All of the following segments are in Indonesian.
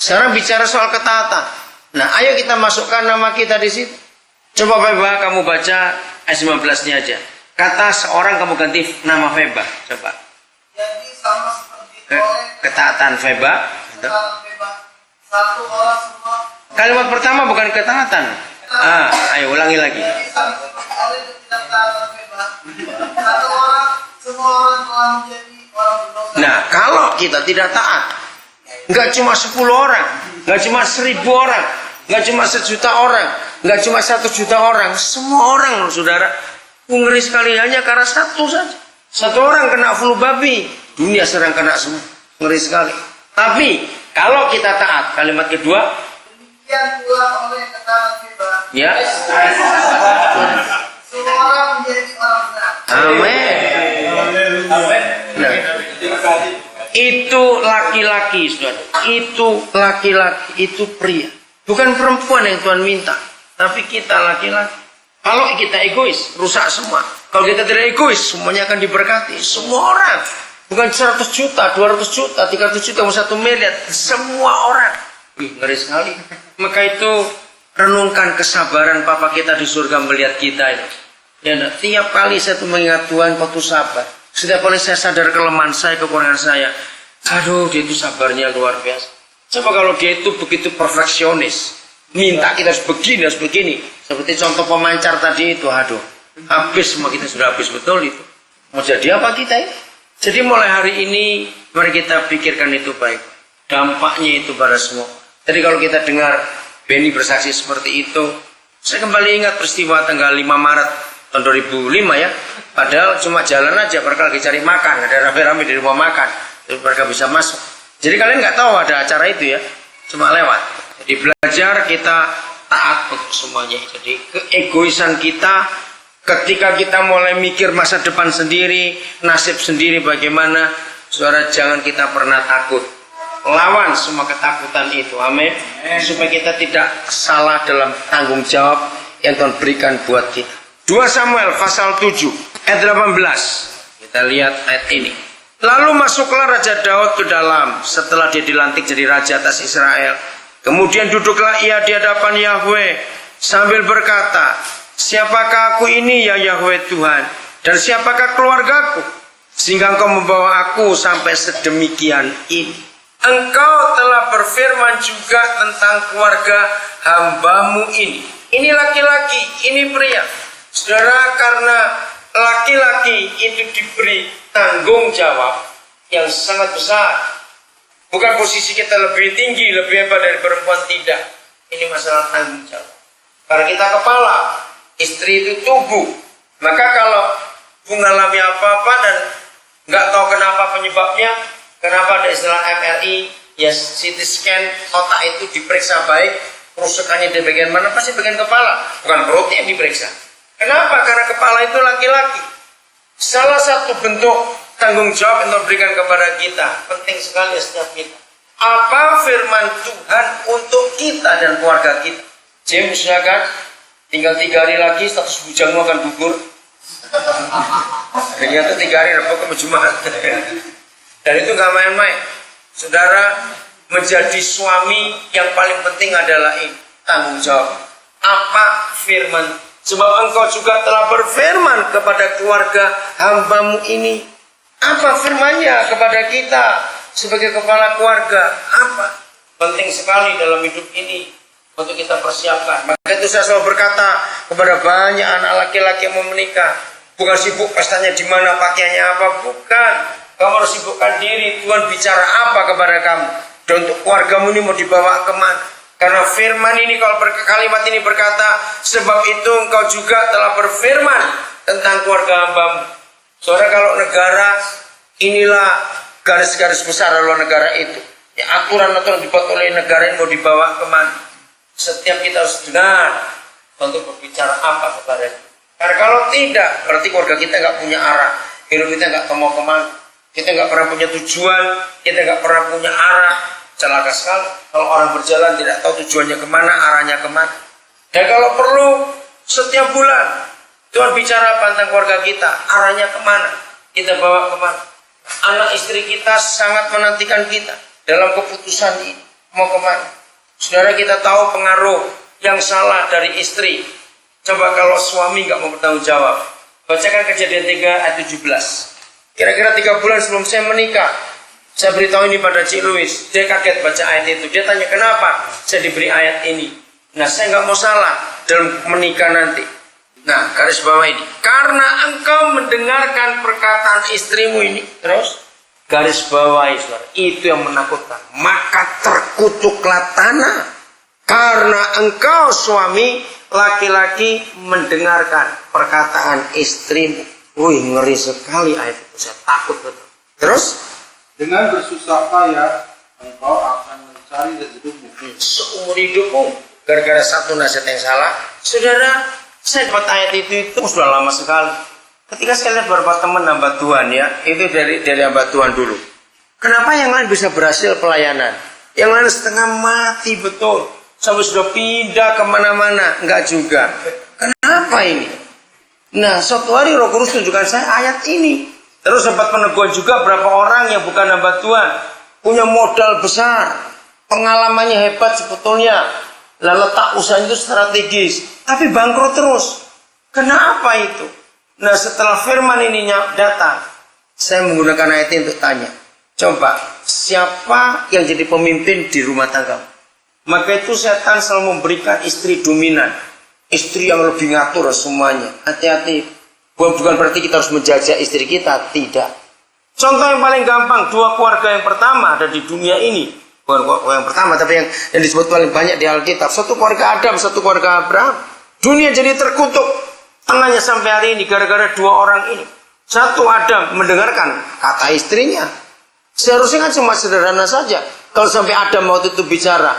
Sekarang bicara soal ketaatan. Nah, ayo kita masukkan nama kita di situ. Coba Feba kamu baca ayat 19-nya aja. Kata seorang kamu ganti nama Feba. Coba. Jadi sama seperti Ketaatan Feba. Satu orang semua. Kalimat pertama bukan ketaatan. Ayo ulangi lagi. Jadi sama seperti oleh tidak taatan Feba. Satu orang, semua orang telah menjadi orang berdosa. Nah, kalau kita tidak taat, nggak cuma 10 orang, nggak cuma 1000 orang, nggak cuma 1.000.000 orang, nggak cuma 1 juta orang, semua orang loh saudara. Ngeri sekali hanya karena satu saja. Satu orang kena flu babi, dunia sedang kena semua. Ngeri sekali. Tapi kalau kita taat, kalimat kedua, Demikian pula oleh ketaatan Feba. ya, Semua orang menjadi orang benar. amin. Nah, itu laki-laki, saudara. Itu laki-laki, itu pria. Bukan perempuan yang Tuhan minta, tapi kita laki-laki. Kalau kita egois, rusak semua. Kalau kita tidak egois, semuanya akan diberkati. Semua orang. Bukan 100 juta, 200 juta, 300 juta, 1 miliar. Semua orang. Ngeri sekali. Maka itu, renungkan kesabaran Papa kita di surga melihat kita ini. Ya, nah, tiap kali saya tuh mengingat Tuhan, kau tuh sabar. Setiap kali saya sadar kelemahan saya, kekurangan saya. Aduh, dia itu sabarnya luar biasa. Coba kalau dia itu begitu perfeksionis. Minta kita harus begini, harus begini. Seperti contoh pemancar tadi itu, aduh. Habis semua kita sudah habis betul itu. Mau jadi apa kita ini? Jadi mulai hari ini, mari kita pikirkan itu baik. Dampaknya itu pada semua. Jadi kalau kita dengar Benny bersaksi seperti itu, saya kembali ingat peristiwa tanggal 5 Maret tahun 2005 ya. Padahal cuma jalan aja, mereka lagi cari makan. Ada rame-rame di rumah makan. Jadi mereka bisa masuk. Jadi kalian nggak tahu ada acara itu ya. Cuma lewat. Jadi belajar kita taat untuk semuanya. Jadi keegoisan kita ketika kita mulai mikir masa depan sendiri, nasib sendiri bagaimana, saudara jangan kita pernah takut. Lawan semua ketakutan itu. Amin. Supaya kita tidak salah dalam tanggung jawab yang Tuhan berikan buat kita. 2 Samuel pasal 7 ayat 18. Kita lihat ayat ini. Lalu masuklah Raja Daud ke dalam setelah dia dilantik jadi raja atas Israel. Kemudian duduklah ia di hadapan Yahweh sambil berkata, siapakah aku ini ya Yahweh Tuhan? Dan siapakah keluargaku? Sehingga engkau membawa aku sampai sedemikian ini. Engkau telah berfirman juga tentang keluarga hambamu ini. Ini laki-laki, ini pria. Saudara, karena laki-laki itu diberi tanggung jawab yang sangat besar. Bukan posisi kita lebih tinggi, lebih hebat dari perempuan, tidak. Ini masalah tanggung jawab. Karena kita kepala, istri itu tubuh. Maka kalau mengalami apa-apa dan nggak tahu kenapa penyebabnya, kenapa ada istilah MRI, ya CT scan, otak itu diperiksa baik, kerusakannya di bagian mana, pasti bagian kepala, bukan perutnya yang diperiksa. Kenapa? Karena kepala itu laki-laki. Salah satu bentuk tanggung jawab yang diberikan kepada kita, penting sekali setiap kita. Apa firman Tuhan untuk kita dan keluarga kita? James, silakan. Tinggal 3 hari lagi status bujangmu akan gugur. Ternyata 3 hari Rabu ke Jumat. Dan itu gak main-main. Saudara, menjadi suami yang paling penting adalah ini, tanggung jawab. Apa firman? Sebab engkau juga telah berfirman kepada keluarga hambamu ini. Apa firmannya kepada kita sebagai kepala keluarga? Apa? Penting sekali dalam hidup ini untuk kita persiapkan. Maka itu saya selalu berkata kepada banyak anak laki-laki yang mau menikah, bukan sibuk pestanya di mana, pakaiannya apa, bukan. Kamu harus sibukkan diri. Tuhan bicara apa kepada kamu? Dan untuk keluargamu ini mau dibawa kemana? Karena firman ini, kalau kalimat ini berkata, sebab itu engkau juga telah berfirman tentang keluarga hambamu. Saudara, kalau negara, inilah garis-garis besar lalu negara itu. Ya, aturan-aturan dibuat oleh negara ini mau dibawa kemana? Setiap kita harus dengar untuk berbicara apa kepada kita. Karena kalau tidak, berarti keluarga kita nggak punya arah. Hidup kita nggak mau kemana. Kita nggak pernah punya tujuan. Kita nggak pernah punya arah. Celaka sekali kalau orang berjalan tidak tahu tujuannya kemana, arahnya kemana. Dan kalau perlu setiap bulan Tuhan bicara tentang keluarga kita, arahnya kemana, kita bawa kemana. Anak istri kita sangat menantikan kita dalam keputusan ini. mau kemana? Saudara, kita tahu pengaruh yang salah dari istri. Coba kalau suami nggak mau bertanggung jawab. Bacakan Kejadian 3 ayat 17. Kira-kira 3 bulan sebelum saya menikah, saya beritahu ini pada Cik Louis. Dia kaget baca ayat itu. Dia tanya, kenapa saya diberi ayat ini? Nah, saya nggak mau salah dalam menikah nanti. Nah, garis bawah ini. Karena engkau mendengarkan perkataan istrimu ini. Terus, garis bawah saudara. Itu yang menakutkan. Maka terkutuklah tanah. Karena engkau suami laki-laki mendengarkan perkataan istrimu. Wih, ngeri sekali ayat itu. Saya takut betul. Terus, dengan bersusah payah engkau akan mencari rezekimu seumur hidupmu gara-gara satu nasihat yang salah. Saudara, saya dapat ayat itu sudah lama sekali. Ketika saya lihat beberapa teman hamba Tuhan ya, itu dari hamba Tuhan dulu. Kenapa yang lain bisa berhasil pelayanan? Yang lain setengah mati betul. Sampai sudah pindah kemana-mana. Enggak juga. Kenapa ini? Nah, suatu hari Roh Kudus tunjukkan saya ayat ini. Terus sempat peneguhan juga berapa orang yang bukan hamba Tuhan. Punya modal besar. Pengalamannya hebat sebetulnya. Lah letak usaha itu strategis. Tapi bangkrut terus. Kenapa itu? Nah, setelah firman ini datang, saya menggunakan ayat ini untuk tanya. Coba, siapa yang jadi pemimpin di rumah tangga? Maka itu setan selalu memberikan istri dominan. Istri yang lebih ngatur semuanya. Hati-hati. Bukan berarti kita harus menjajah istri kita. Tidak. Contoh yang paling gampang. 2 keluarga yang pertama ada di dunia ini. Bukan keluarga yang pertama. Tapi yang disebut paling banyak di Alkitab. 1 keluarga Adam, 1 keluarga Abraham. Dunia jadi terkutuk. Tengahnya sampai hari ini. Gara-gara 2 orang ini. 1 Adam mendengarkan kata istrinya. Seharusnya kan cuma sederhana saja. Kalau sampai Adam waktu itu bicara.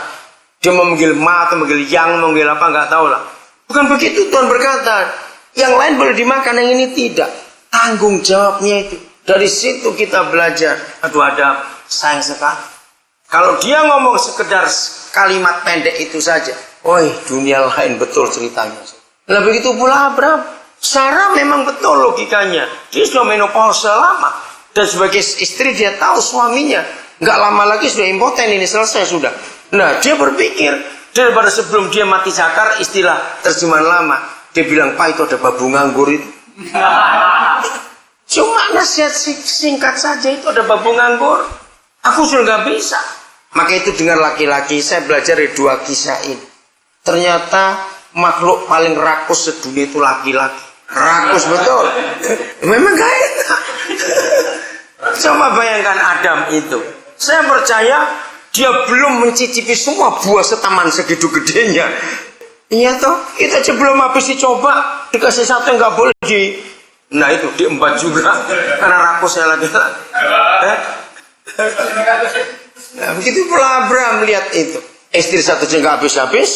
Dia memanggil ma atau memanggil yang. Memanggil apa nggak tahu lah. Bukan begitu Tuhan berkata. Yang lain boleh dimakan, yang ini tidak. Tanggung jawabnya itu. Dari situ kita belajar. Aduh Adam, sayang sekali. Kalau dia ngomong sekedar kalimat pendek itu saja. Woi, dunia lain betul ceritanya. Nah begitu pula Abraham. Sarah memang betul logikanya. Dia sudah menopause lama. Dan sebagai istri dia tahu suaminya. Nggak lama lagi sudah impoten, ini selesai sudah. Nah dia berpikir. Daripada sebelum dia mati sakar, istilah terjemahan lama. Dia bilang, Pak itu ada babu nganggur itu. Cuma nasihat singkat saja itu ada babu nganggur. Aku sudah nggak bisa. Maka itu dengan laki-laki, saya belajar dari 2 kisah ini. Ternyata makhluk paling rakus sedunia itu laki-laki. Rakus betul. Memang gak enak. Coba bayangkan Adam itu. Saya percaya dia belum mencicipi semua buah setaman segitu gedenya. Iya toh, kita aja belum habis dicoba, dikasih satu yang nggak boleh di. Nah itu diembat juga, karena rakus saya lagi. Nah, begitu pula Abraham lihat itu, istri satu aja nggak habis-habis.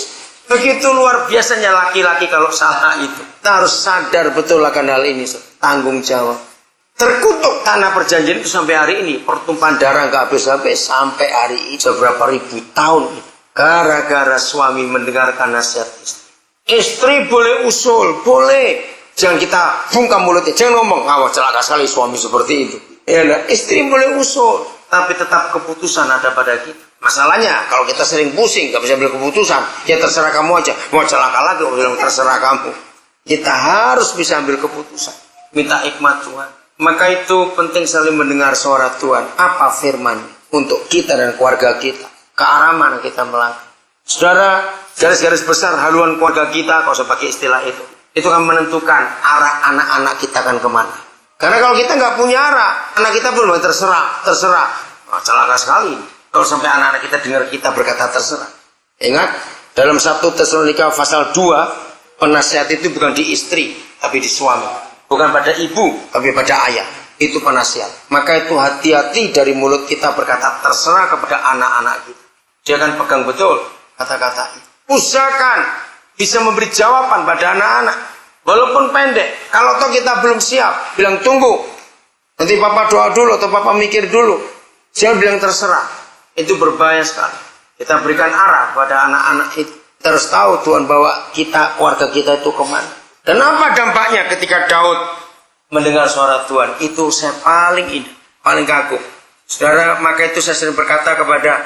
Begitu luar biasanya laki-laki kalau salah itu. Kita harus sadar betul akan hal ini, tanggung jawab. Terkutuk tanah perjanjian itu sampai hari ini. Pertumpahan darah nggak habis-habis sampai hari ini. Seberapa ribu tahun. Gara-gara suami mendengarkan nasihat istri. Istri boleh usul. Boleh. Jangan kita bungkam mulutnya. Jangan ngomong. Wah celaka sekali suami seperti itu. Ya, nah, istri boleh usul. Tapi tetap keputusan ada pada kita. Masalahnya kalau kita sering pusing. Gak bisa ambil keputusan. Ya terserah kamu aja. Mau celaka lagi. Bilang terserah kamu. Kita harus bisa ambil keputusan. Minta hikmat Tuhan. Maka itu penting saling mendengar suara Tuhan. Apa firman untuk kita dan keluarga kita. Ke arah mana kita melangkah. Saudara, garis-garis besar haluan keluarga kita. Kalau saya pakai istilah itu. Itu kan menentukan arah anak-anak kita akan kemana. Karena kalau kita nggak punya arah. Anak kita pun terserah. Oh, celaka sekali. Kalau sampai anak-anak kita dengar kita berkata terserah. Ingat. Dalam 1 Tesalonika pasal 2. Penasihat itu bukan di istri. Tapi di suami. Bukan pada ibu, tapi pada ayah. Itu penasihat. Maka itu hati-hati dari mulut kita berkata terserah kepada anak-anak kita. Dia akan pegang betul kata-kata itu. Usahakan bisa memberi jawaban pada anak-anak. Walaupun pendek. Kalau toh kita belum siap, bilang tunggu. Nanti papa doa dulu atau papa mikir dulu. Jangan bilang terserah. Itu berbahaya sekali. Kita berikan arah pada anak-anak itu. Kita harus tahu Tuhan bawa kita, keluarga kita itu kemana. Dan apa dampaknya ketika Daud mendengar suara Tuhan? Itu saya paling indah, paling kagum. Saudara, maka itu saya sering berkata kepada